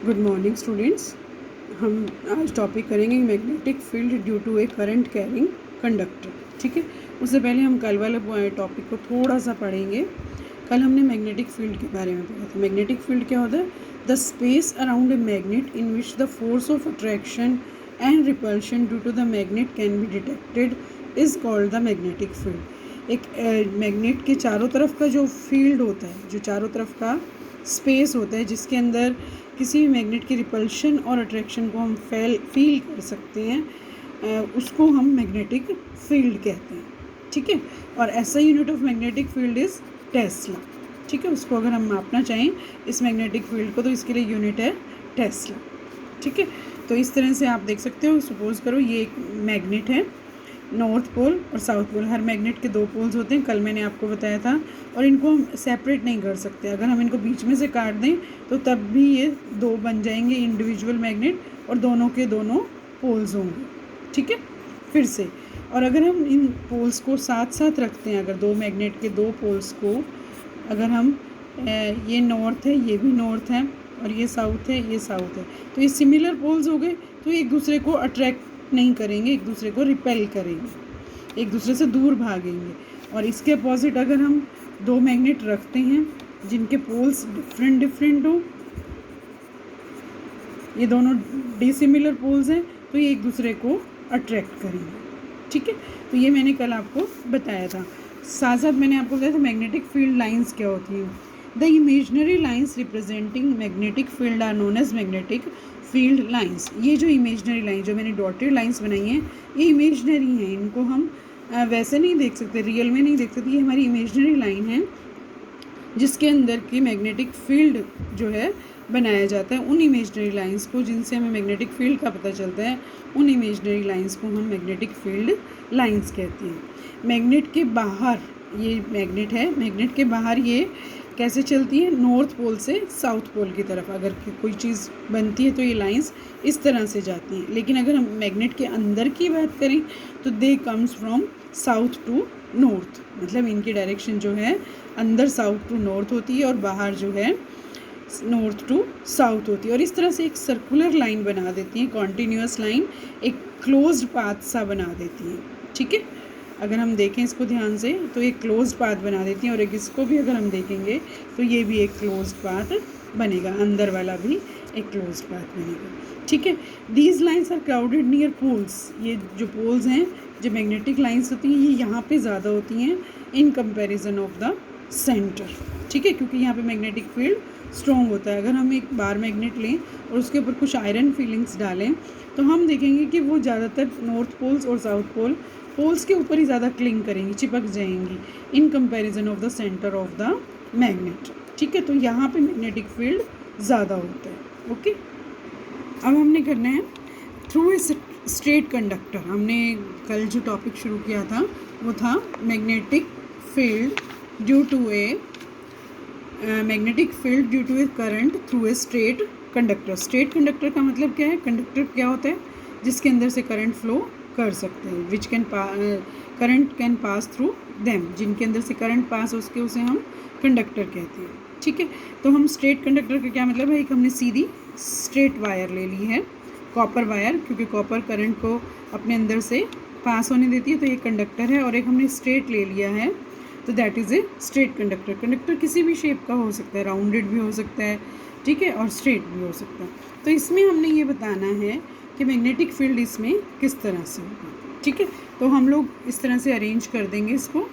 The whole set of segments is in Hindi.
Good morning students. हम आज टॉपिक करेंगे magnetic field due to a current carrying conductor. ठीक है, उससे पहले हम कल वाले टॉपिक को थोड़ा सा पढ़ेंगे। कल हमने मैग्नेटिक फील्ड के बारे में पढ़ा था। मैग्नेटिक फील्ड क्या होता है? The space around a magnet in which the force of attraction and repulsion due to the magnet can be detected is called the magnetic field. एक मैग्नेट के चारों तरफ का जो फील्ड होता है, जो चारों तरफ का स्पेस होता है जिसके अंदर किसी भी मैग्नेट की रिपल्शन और अट्रैक्शन को हम फील कर सकते हैं, उसको हम मैग्नेटिक फील्ड कहते हैं। ठीक है, और ऐसा unit of magnetic field is Tesla. ठीक है, उसको अगर हम मापना चाहें इस मैग्नेटिक फील्ड को तो इसके लिए यूनिट है टेस्ला। ठीक है, तो इस तरह से आप देख सकते हो। सपोज़ करो ये एक मैग्नेट है, नॉर्थ पोल और साउथ पोल। हर मैग्नेट के दो पोल्स होते हैं, कल मैंने आपको बताया था। और इनको हम सेपरेट नहीं कर सकते। अगर हम इनको बीच में से काट दें तो तब भी ये दो बन जाएंगे इंडिविजुअल मैग्नेट, और दोनों के दोनों पोल्स होंगे। ठीक है, फिर से। और अगर हम इन पोल्स को साथ साथ रखते हैं, अगर दो मैग्नेट के दो पोल्स को अगर हम ये नॉर्थ है, ये भी नॉर्थ है, और ये साउथ है, ये साउथ है, तो ये सिमिलर पोल्स हो गए, तो एक दूसरे को अट्रैक्ट नहीं करेंगे, एक दूसरे को रिपेल करेंगे, एक दूसरे से दूर भागेंगे। और इसके अपोजिट अगर हम दो मैग्नेट रखते हैं जिनके पोल्स डिफरेंट हो, ये दोनों डिसिमिलर पोल्स हैं, तो ये एक दूसरे को अट्रैक्ट करेंगे। ठीक है, तो ये मैंने कल आपको बताया था। साथ साथ मैंने आपको बताया था मैग्नेटिक फील्ड लाइंस क्या होती हैं। The imaginary lines representing magnetic field are known as magnetic field lines. ये जो इमेजनरी लाइन, जो मैंने डॉटेड लाइंस बनाई हैं, ये इमेजनरी हैं। इनको हम वैसे नहीं देख सकते, रियल में नहीं देख सकते। ये हमारी इमेजनरी लाइन है जिसके अंदर की मैग्नेटिक फील्ड जो है बनाया जाता है। उन इमेजनरी लाइंस को जिनसे हमें मैग्नेटिक फील्ड का पता चलता है, उन इमेजनरी लाइंस को हम मैग्नेटिक फील्ड लाइंस कहते हैं। मैग्नेट के बाहर ये मैग्नेट है, मैग्नेट के बाहर ये कैसे चलती है? नॉर्थ पोल से साउथ पोल की तरफ अगर कोई चीज़ बनती है तो ये लाइंस इस तरह से जाती हैं। लेकिन अगर हम मैग्नेट के अंदर की बात करें तो they comes from south to north, मतलब इनकी डायरेक्शन जो है अंदर साउथ टू नॉर्थ होती है और बाहर जो है नॉर्थ टू साउथ होती है। और इस तरह से एक सर्कुलर लाइन बना देती है, कॉन्टीन्यूअस लाइन, एक क्लोज्ड पाथ सा बना देती है। ठीक है, अगर हम देखें इसको ध्यान से तो एक क्लोज्ड पाथ बना देती हैं, और एक इसको भी अगर हम देखेंगे तो ये भी एक क्लोज्ड पाथ बनेगा, अंदर वाला भी एक क्लोज्ड पाथ बनेगा। ठीक है, these lines are crowded near poles. ये जो पोल्स हैं, जो मैग्नेटिक लाइंस होती हैं, ये यहाँ पे ज़्यादा होती हैं in comparison of the centre. ठीक है, क्योंकि यहाँ पे मैग्नेटिक फील्ड स्ट्रॉन्ग होता है। अगर हम एक बार मैग्नेट लें और उसके ऊपर कुछ आयरन फीलिंग्स डालें तो हम देखेंगे कि वो ज़्यादातर नॉर्थ पोल्स और साउथ पोल्स के ऊपर ही ज़्यादा क्लिंग करेंगी, चिपक जाएंगी in comparison of the centre of the magnet. ठीक है, तो यहाँ पे मैग्नेटिक फील्ड ज़्यादा होता है। ओके, अब हमने करना है थ्रू ए स्ट्रेट कंडक्टर। हमने कल जो टॉपिक शुरू किया था वो था magnetic field due to a current through a straight conductor. Straight conductor का मतलब क्या है? कंडक्टर क्या होता है? जिसके अंदर से करंट फ्लो कर सकते हैं, which can current can pass through them, जिनके अंदर से करंट पास हो सके उसे हम कंडक्टर कहते हैं। ठीक है, तो हम स्ट्रेट कंडक्टर का क्या मतलब है? एक हमने सीधी स्ट्रेट वायर ले ली है, कॉपर वायर, क्योंकि कॉपर करंट को अपने अंदर से पास होने देती है, तो ये कंडक्टर है। और एक हमने स्ट्रेट ले लिया है, तो that is a straight conductor. Conductor किसी भी शेप का हो सकता है, राउंडेड भी हो सकता है, ठीक है, और स्ट्रेट भी हो सकता है। तो इसमें हमने ये बताना है कि मैग्नेटिक फील्ड इसमें किस तरह से होगा। ठीक है, तो हम लोग इस तरह से अरेंज कर देंगे इसको।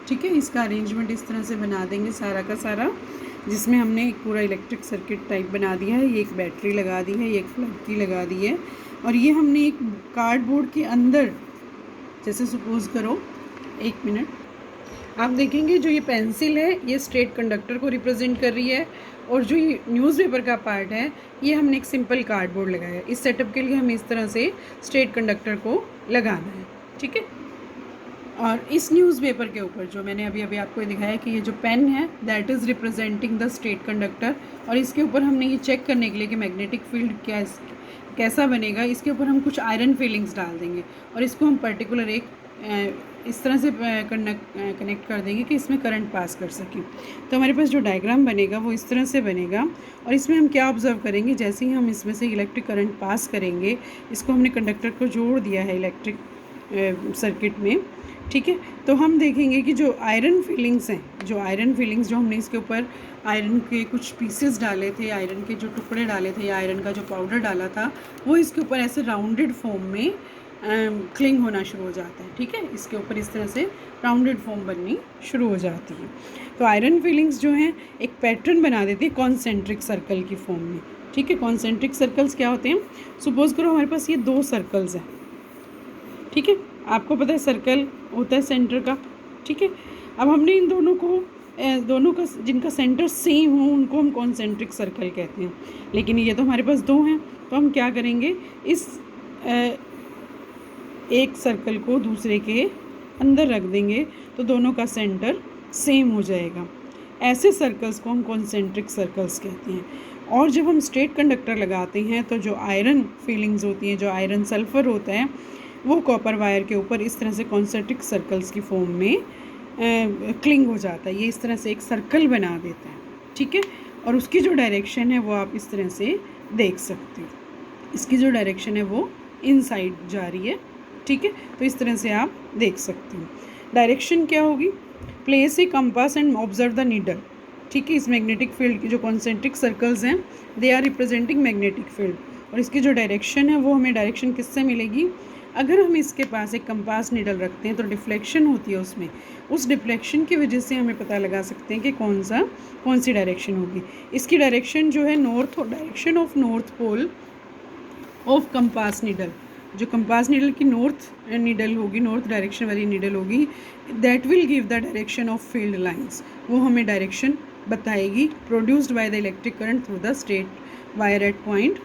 ठीक है, इसका अरेंजमेंट इस तरह से बना देंगे सारा का सारा, जिसमें हमने एक पूरा इलेक्ट्रिक सर्किट टाइप बना दिया है। ये एक बैटरी लगा दी है, ये एक प्लग की लगा दी है, और ये हमने एक कार्डबोर्ड के अंदर, जैसे सपोज करो, एक मिनट, आप देखेंगे जो ये पेंसिल है ये स्ट्रेट कंडक्टर को रिप्रेजेंट कर रही है, और जो ये न्यूज़पेपर का पार्ट है ये हमने एक सिंपल कार्डबोर्ड लगाया है। इस सेटअप के लिए हमें इस तरह से स्ट्रेट कंडक्टर को लगाना है। ठीक है, और इस न्यूज़पेपर के ऊपर जो मैंने अभी आपको दिखाया कि ये जो पेन है that is representing the straight conductor, और इसके ऊपर हमने ये चेक करने के लिए कि मैग्नेटिक फील्ड कैसा बनेगा, इसके ऊपर हम कुछ आयरन फीलिंग्स डाल देंगे, और इसको हम पर्टिकुलर एक इस तरह से कनेक्ट कर देंगे कि इसमें करंट पास कर सकें। तो हमारे पास जो डायग्राम बनेगा वो इस तरह से बनेगा। और इसमें हम क्या ऑब्ज़र्व करेंगे, जैसे ही हम इसमें से इलेक्ट्रिक करंट पास करेंगे, इसको हमने कंडक्टर को जोड़ दिया है इलेक्ट्रिक सर्किट में, ठीक है। तो हम देखेंगे कि जो आयरन फिलिंग्स हैं, जो हमने इसके ऊपर आयरन के कुछ पीसेस डाले थे, आयरन के जो टुकड़े डाले थे या आयरन का जो पाउडर डाला था, वो इसके ऊपर ऐसे राउंडेड फॉर्म में क्लिंग होना शुरू हो जाता है, ठीक है। इसके ऊपर इस तरह से राउंडेड फॉर्म बननी शुरू हो जाती है। तो आयरन फिलिंग्स जो हैं एक पैटर्न बना देती है कॉन्सेंट्रिक सर्कल की फॉर्म में, ठीक है। कॉन्सेंट्रिक सर्कल्स क्या होते हैं, सपोज करो हमारे पास ये 2 सर्कल्स हैं, ठीक है। आपको पता है सर्कल होता है सेंटर का, ठीक है। अब हमने इन दोनों का जिनका सेंटर सेम हो उनको हम कॉन्सेंट्रिक सर्कल कहते हैं। लेकिन ये तो हमारे पास 2 हैं, तो हम क्या करेंगे, इस एक सर्कल को दूसरे के अंदर रख देंगे तो दोनों का सेंटर सेम हो जाएगा। ऐसे सर्कल्स को हम कॉन्सेंट्रिक सर्कल्स कहते हैं। और जब हम स्ट्रेट कंडक्टर लगाते हैं तो जो आयरन फीलिंग्स होती हैं, जो आयरन सल्फ़र होता है, वो कॉपर वायर के ऊपर इस तरह से कॉन्सेंट्रिक सर्कल्स की फॉर्म में क्लिंग हो जाता है। ये इस तरह से एक सर्कल बना देता है, ठीक है। और उसकी जो डायरेक्शन है वो आप इस तरह से देख सकते हो। इसकी जो डायरेक्शन है वो इनसाइड जा रही है, ठीक है। तो इस तरह से आप देख सकते हो। डायरेक्शन क्या होगी, place a compass and observe the needle, ठीक है। इस मैग्नेटिक फील्ड की जो कॉन्सेंट्रिक सर्कल्स हैं they are representing magnetic field. और इसकी जो डायरेक्शन है वो हमें डायरेक्शन किससे मिलेगी, अगर हम इसके पास एक कंपास नीडल रखते हैं तो डिफ्लेक्शन होती है उसमें, उस डिफ्लेक्शन की वजह से हमें पता लगा सकते हैं कि कौन सी डायरेक्शन होगी। इसकी डायरेक्शन जो है direction of north pole of compass needle, जो कंपास नीडल की नॉर्थ नीडल होगी, नॉर्थ डायरेक्शन वाली नीडल होगी, that will give the direction of field lines. वो हमें डायरेक्शन बताएगी produced by the electric current through the straight wire at point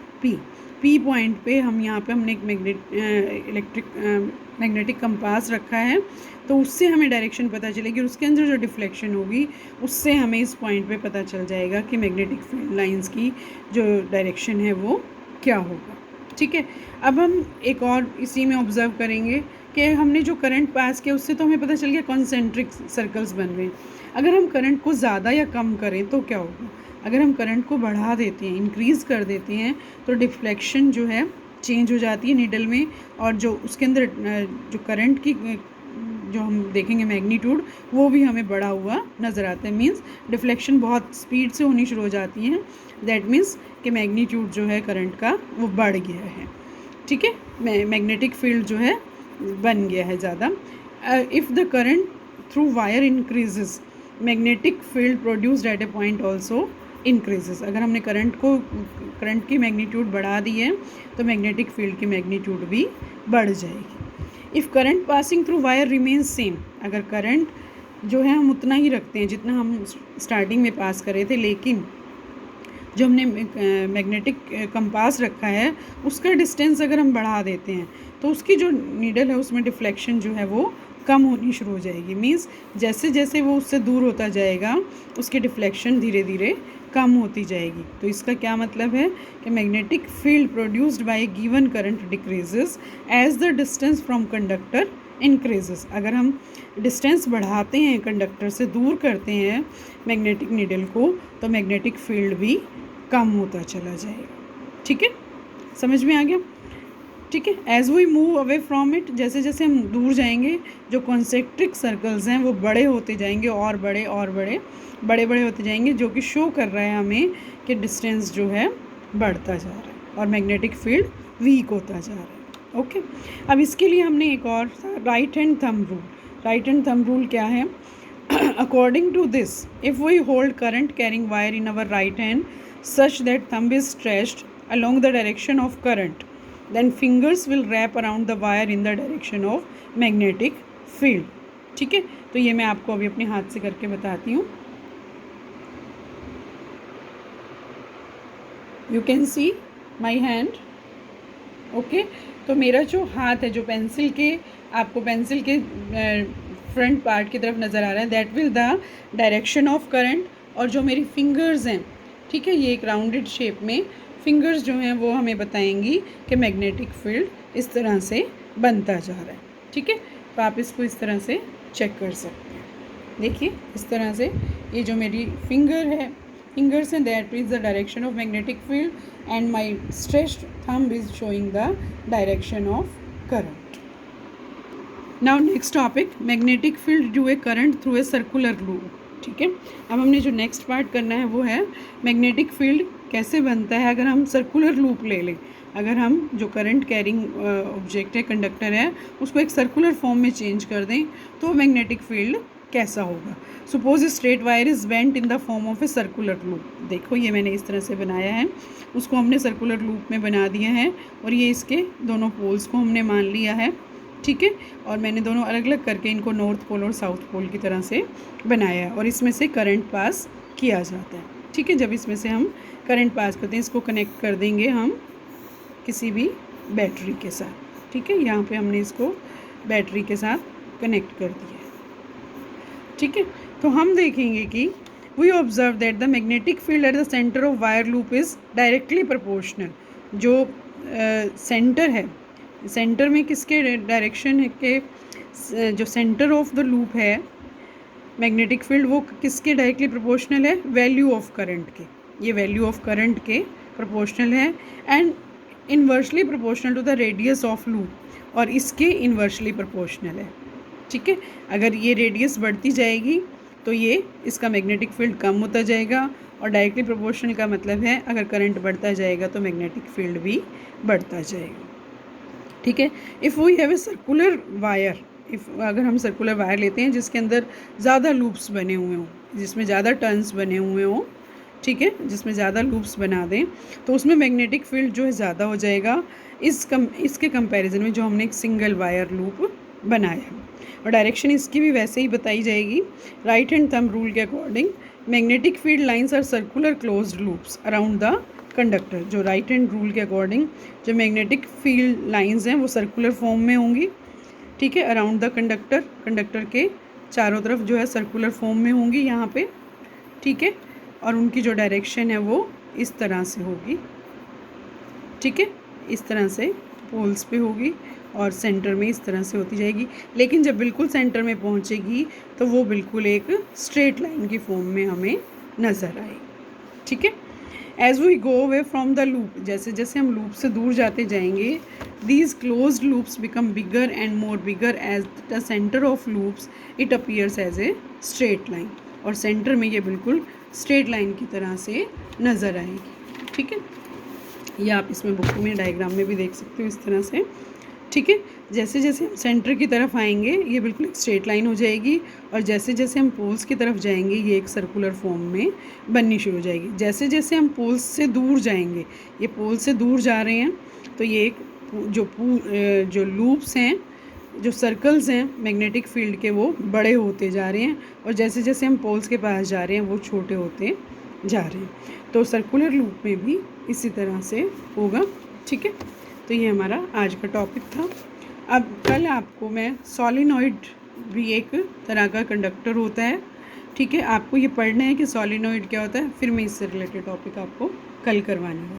P point पे हमने एक मैग्नेटिक कंपास रखा है, तो उससे हमें डायरेक्शन पता चलेगी और उसके अंदर जो डिफ्लेक्शन होगी उससे हमें इस पॉइंट पे पता चल जाएगा कि मैग्नेटिक फील्ड लाइंस की जो डायरेक्शन है वो क्या होगा, ठीक है। अब हम एक और इसी में ऑब्ज़र्व करेंगे कि हमने जो करंट पास किया उससे तो हमें पता चल गया कॉन्सेंट्रिक सर्कल्स बन रहे हैं। अगर हम करंट को ज़्यादा या कम करें तो क्या होगा, अगर हम करंट को बढ़ा देते हैं, इंक्रीज़ कर देते हैं, तो डिफ्लेक्शन जो है चेंज हो जाती है नीडल में, और जो उसके अंदर जो करंट की जो हम देखेंगे मैग्नीट्यूड वो भी हमें बढ़ा हुआ नज़र आता है। मींस डिफ्लेक्शन बहुत स्पीड से होनी शुरू हो जाती है, दैट मीन्स कि मैग्नीट्यूड जो है करंट का वो बढ़ गया है, ठीक है। मैग्नेटिक फील्ड जो है बन गया है ज़्यादा। If the current through wire increases, magnetic field produced at A point also increases. अगर हमने करंट की मैग्नीट्यूड बढ़ा दी है तो मैग्नेटिक फील्ड की मैग्नीट्यूड भी बढ़ जाएगी। If current passing through wire remains same, अगर करंट जो है हम उतना ही रखते हैं जितना हम स्टार्टिंग में पास करे थे, लेकिन जो हमने मैग्नेटिक कंपास रखा है उसका डिस्टेंस अगर हम बढ़ा देते हैं तो उसकी जो नीडल है उसमें डिफ्लेक्शन जो है वो कम होनी शुरू हो जाएगी। मींस जैसे जैसे वो उससे दूर होता जाएगा उसकी डिफ्लेक्शन धीरे धीरे कम होती जाएगी। तो इसका क्या मतलब है कि magnetic field produced by a given current decreases as the distance from conductor increases. अगर हम डिस्टेंस बढ़ाते हैं, कंडक्टर से दूर करते हैं मैग्नेटिक नीडल को, तो मैग्नेटिक फील्ड भी कम होता चला जाएगा, ठीक है। समझ में आ गया, ठीक है। As we move away from it, जैसे जैसे हम दूर जाएंगे जो कॉन्सेंट्रिक सर्कल्स हैं वो बड़े होते जाएंगे और बड़े होते जाएंगे, जो कि शो कर रहा है हमें कि डिस्टेंस जो है बढ़ता जा रहा है और मैग्नेटिक फील्ड वीक होता जा रहा है, ओके। अब इसके लिए हमने एक और right hand thumb rule. Right hand thumb rule क्या है, according to this if we hold current carrying wire in our right hand such that thumb is stretched along the direction of current, then fingers will wrap around the wire in the direction of magnetic field, ठीक है। तो ये मैं आपको अभी अपने हाथ से करके बताती हूँ। You can see my hand, okay. तो मेरा जो हाथ है, जो पेंसिल के आपको पेंसिल के फ्रंट पार्ट की तरफ नज़र आ रहा है, that will the direction of current. और जो मेरी फिंगर्स हैं, ठीक है, ये एक राउंडेड शेप में फिंगर्स जो हैं वो हमें बताएंगी कि मैग्नेटिक फील्ड इस तरह से बनता जा रहा है, ठीक है। तो आप इसको इस तरह से चेक कर सकते हैं। देखिए इस तरह से ये जो मेरी फिंगर्स हैं, that is the direction of magnetic field and my stretched thumb is showing the direction of current. Now next topic, magnetic field due A current through a circular loop. ठीक है, अब हमने जो नेक्स्ट पार्ट करना है वो है मैग्नेटिक फील्ड कैसे बनता है अगर हम सर्कुलर लूप ले लें। अगर हम जो करंट कैरिंग ऑब्जेक्ट है, कंडक्टर है, उसको एक सर्कुलर फॉर्म में चेंज कर दें तो मैग्नेटिक फील्ड कैसा होगा। Suppose straight wire is bent in the form of a circular loop. देखो ये मैंने इस तरह से बनाया है, उसको हमने सर्कुलर लूप में बना दिया है और ये इसके दोनों पोल्स को हमने मान लिया है। ठीक है, और मैंने दोनों अलग अलग करके इनको नॉर्थ पोल और साउथ पोल की तरह से बनाया है और इसमें से करंट पास किया जाता है। ठीक है, जब इसमें से हम करंट पास करते हैं, इसको कनेक्ट कर देंगे हम किसी भी बैटरी के साथ। ठीक है, यहाँ पे हमने इसको बैटरी के साथ कनेक्ट कर दिया। ठीक है, तो हम देखेंगे कि we observe that the magnetic field at the centre of wire loop is directly proportional. जो सेंटर है, सेंटर में किसके डायरेक्शन है के जो सेंटर ऑफ द लूप है मैग्नेटिक फील्ड, वो किसके डायरेक्टली प्रोपोर्शनल है, वैल्यू ऑफ करंट के। ये वैल्यू ऑफ करंट के प्रोपोर्शनल है and inversely proportional to the radius of loop, और इसके इन्वर्सली प्रोपोर्शनल है। ठीक है, अगर ये रेडियस बढ़ती जाएगी तो ये इसका मैग्नेटिक फील्ड कम होता जाएगा, और डायरेक्टली प्रोपोर्शनल का मतलब है अगर करंट बढ़ता जाएगा तो मैग्नेटिक फील्ड भी बढ़ता जाएगा। ठीक है, if we have a circular wire, अगर हम सर्कुलर वायर लेते हैं जिसके अंदर ज़्यादा लूप्स बने हुए हों, जिसमें ज़्यादा टर्न्स बने हुए हों, ठीक है, जिसमें ज़्यादा लूप्स बना दें तो उसमें मैग्नेटिक फील्ड जो है ज़्यादा हो जाएगा इसके कंपैरिजन में जो हमने एक सिंगल वायर लूप बनाया है। और डायरेक्शन इसकी भी वैसे ही बताई जाएगी। राइट हैंड थंब रूल के according magnetic field lines are circular closed loops around the conductor. जो राइट हैंड रूल के अकॉर्डिंग जो मैग्नेटिक फील्ड लाइंस हैं वो सर्कुलर फॉर्म में होंगी। ठीक है, अराउंड द कंडक्टर, कंडक्टर के चारों तरफ जो है सर्कुलर फॉर्म में होंगी यहाँ पे। ठीक है, और उनकी जो डायरेक्शन है वो इस तरह से होगी। ठीक है, इस तरह से पोल्स पे होगी और सेंटर में इस तरह से होती जाएगी, लेकिन जब बिल्कुल सेंटर में पहुँचेगी तो वो बिल्कुल एक स्ट्रेट लाइन की फॉर्म में हमें नज़र आएगी। ठीक है, as we go away from the loop, जैसे जैसे हम लूप से दूर जाते जाएंगे, these closed loops become bigger and more bigger as the centre of loops it appears as a straight line, और सेंटर में ये बिल्कुल स्ट्रेट लाइन की तरह से नज़र आएगी। ठीक है, ये आप इसमें बुक में डायग्राम में भी देख सकते हो इस तरह से। ठीक है, जैसे जैसे हम सेंटर की तरफ आएंगे ये बिल्कुल एक स्ट्रेट लाइन हो जाएगी, और जैसे जैसे हम पोल्स की तरफ जाएंगे ये एक सर्कुलर फॉर्म में बननी शुरू हो जाएगी। जैसे जैसे हम पोल्स से दूर जाएंगे, ये पोल से दूर जा रहे हैं तो ये एक जो लूप्स हैं, जो सर्कल्स हैं मैग्नेटिक फील्ड के, वो बड़े होते जा रहे हैं, और जैसे जैसे हम पोल्स के पास जा रहे हैं वो छोटे होते जा रहे हैं। तो सर्कुलर लूप में भी इसी तरह से होगा। ठीक है, तो ये हमारा आज का टॉपिक था। अब कल आपको मैं सॉलिनॉइड भी एक तरह का कंडक्टर होता है। ठीक है, आपको ये पढ़ना है कि सॉलिनॉइड क्या होता है, फिर मैं इससे रिलेटेड टॉपिक आपको कल करवानी है।